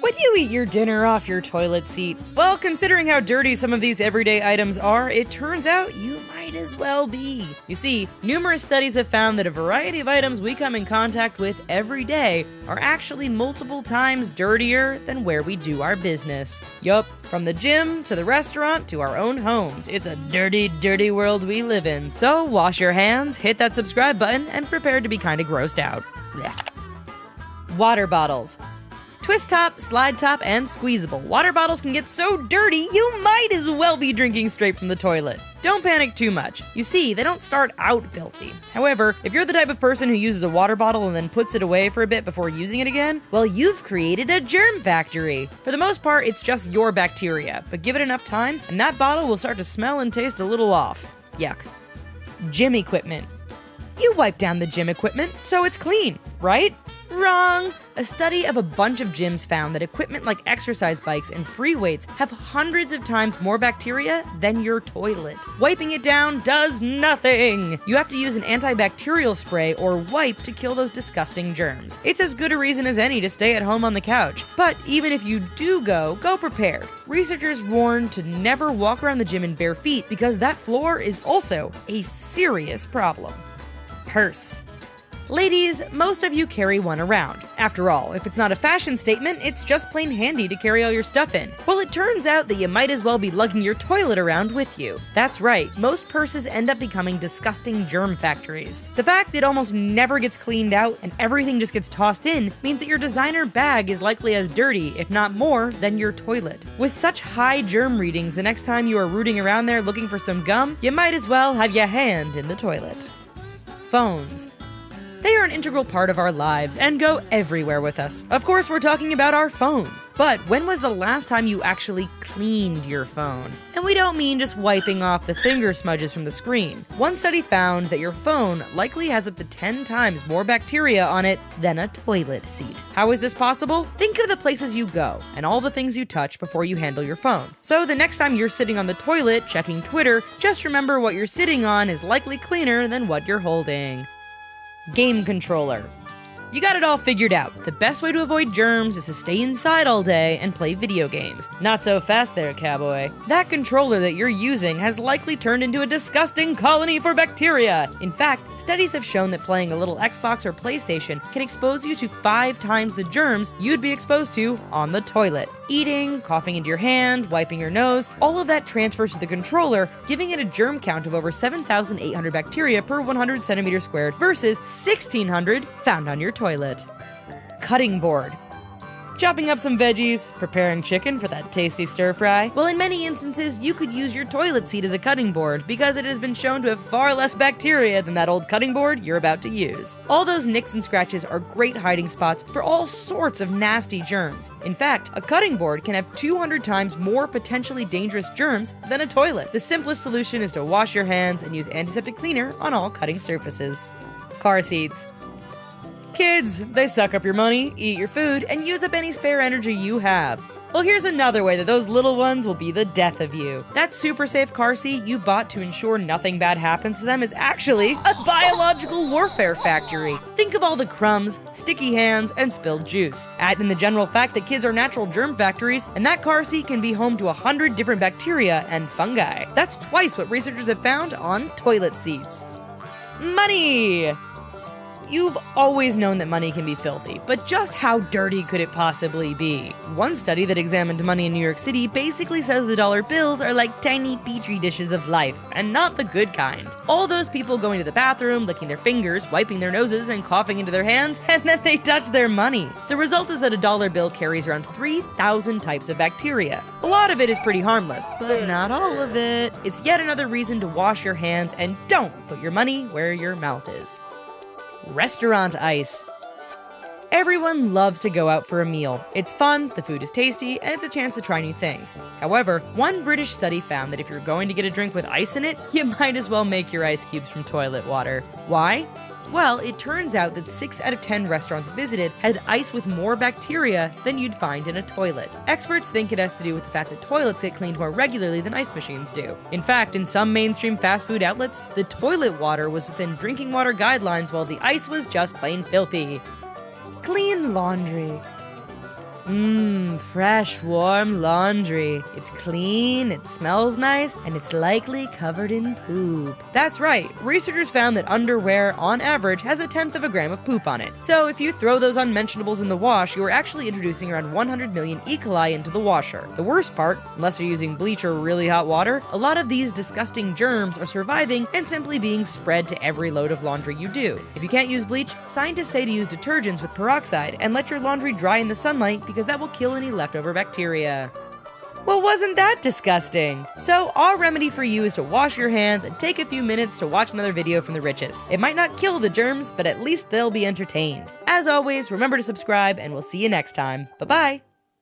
Would you eat your dinner off your toilet seat? Well, considering how dirty some of these everyday items are, it turns out you might as well be. You see, numerous studies have found that a variety of items we come in contact with every day are actually multiple times dirtier than where we do our business. Yup, from the gym to the restaurant to our own homes, it's a dirty, dirty world we live in. So wash your hands, hit that subscribe button, and prepare to be kinda grossed out. Blech. Water bottles. Twist top, slide top, and squeezable. Water bottles can get so dirty, you might as well be drinking straight from the toilet. Don't panic too much. You see, they don't start out filthy. However, if you're the type of person who uses a water bottle and then puts it away for a bit before using it again, well, you've created a germ factory. For the most part, it's just your bacteria, but give it enough time, and that bottle will start to smell and taste a little off. Yuck. Gym equipment. You wipe down the gym equipment, so it's clean, right? Wrong! A study of a bunch of gyms found that equipment like exercise bikes and free weights have hundreds of times more bacteria than your toilet. Wiping it down does nothing! You have to use an antibacterial spray or wipe to kill those disgusting germs. It's as good a reason as any to stay at home on the couch. But even if you do go prepared. Researchers warn to never walk around the gym in bare feet because that floor is also a serious problem. Purse. Ladies, most of you carry one around. After all, if it's not a fashion statement, it's just plain handy to carry all your stuff in. Well, it turns out that you might as well be lugging your toilet around with you. That's right, most purses end up becoming disgusting germ factories. The fact it almost never gets cleaned out and everything just gets tossed in means that your designer bag is likely as dirty, if not more, than your toilet. With such high germ readings, the next time you are rooting around there looking for some gum, you might as well have your hand in the toilet. Phones. They are an integral part of our lives and go everywhere with us. Of course, we're talking about our phones. But when was the last time you actually cleaned your phone? And we don't mean just wiping off the finger smudges from the screen. One study found that your phone likely has up to 10 times more bacteria on it than a toilet seat. How is this possible? Think of the places you go and all the things you touch before you handle your phone. So the next time you're sitting on the toilet checking Twitter, just remember what you're sitting on is likely cleaner than what you're holding. Game controller. You got it all figured out. The best way to avoid germs is to stay inside all day and play video games. Not so fast there, cowboy. That controller that you're using has likely turned into a disgusting colony for bacteria. In fact, studies have shown that playing a little Xbox or PlayStation can expose you to 5 times the germs you'd be exposed to on the toilet. Eating, coughing into your hand, wiping your nose, all of that transfers to the controller, giving it a germ count of over 7,800 bacteria per 100 centimeters squared versus 1,600 found on your toilet. Cutting board. Chopping up some veggies, preparing chicken for that tasty stir fry. Well, in many instances, you could use your toilet seat as a cutting board because it has been shown to have far less bacteria than that old cutting board you're about to use. All those nicks and scratches are great hiding spots for all sorts of nasty germs. In fact, a cutting board can have 200 times more potentially dangerous germs than a toilet. The simplest solution is to wash your hands and use antiseptic cleaner on all cutting surfaces. Car seats. Kids, they suck up your money, eat your food, and use up any spare energy you have. Well, here's another way that those little ones will be the death of you. That super safe car seat you bought to ensure nothing bad happens to them is actually a biological warfare factory. Think of all the crumbs, sticky hands, and spilled juice. Add in the general fact that kids are natural germ factories, and that car seat can be home to 100 different bacteria and fungi. That's twice what researchers have found on toilet seats. Money! You've always known that money can be filthy, but just how dirty could it possibly be? One study that examined money in New York City basically says the dollar bills are like tiny petri dishes of life, and not the good kind. All those people going to the bathroom, licking their fingers, wiping their noses, and coughing into their hands, and then they touch their money. The result is that a dollar bill carries around 3,000 types of bacteria. A lot of it is pretty harmless, but not all of it. It's yet another reason to wash your hands and don't put your money where your mouth is. Restaurant ice. Everyone loves to go out for a meal. It's fun, the food is tasty, and it's a chance to try new things. However, one British study found that if you're going to get a drink with ice in it, you might as well make your ice cubes from toilet water. Why? Well, it turns out that 6 out of 10 restaurants visited had ice with more bacteria than you'd find in a toilet. Experts think it has to do with the fact that toilets get cleaned more regularly than ice machines do. In fact, in some mainstream fast food outlets, the toilet water was within drinking water guidelines while the ice was just plain filthy. Clean laundry. Fresh, warm laundry. It's clean, it smells nice, and it's likely covered in poop. That's right, researchers found that underwear, on average, has 1/10 of a gram of poop on it. So if you throw those unmentionables in the wash, you are actually introducing around 100 million E. coli into the washer. The worst part, unless you're using bleach or really hot water, a lot of these disgusting germs are surviving and simply being spread to every load of laundry you do. If you can't use bleach, scientists say to use detergents with peroxide and let your laundry dry in the sunlight because that will kill any leftover bacteria. Well, wasn't that disgusting? So our remedy for you is to wash your hands and take a few minutes to watch another video from the richest. It might not kill the germs, but at least they'll be entertained. As always, remember to subscribe and we'll see you next time. Bye-bye!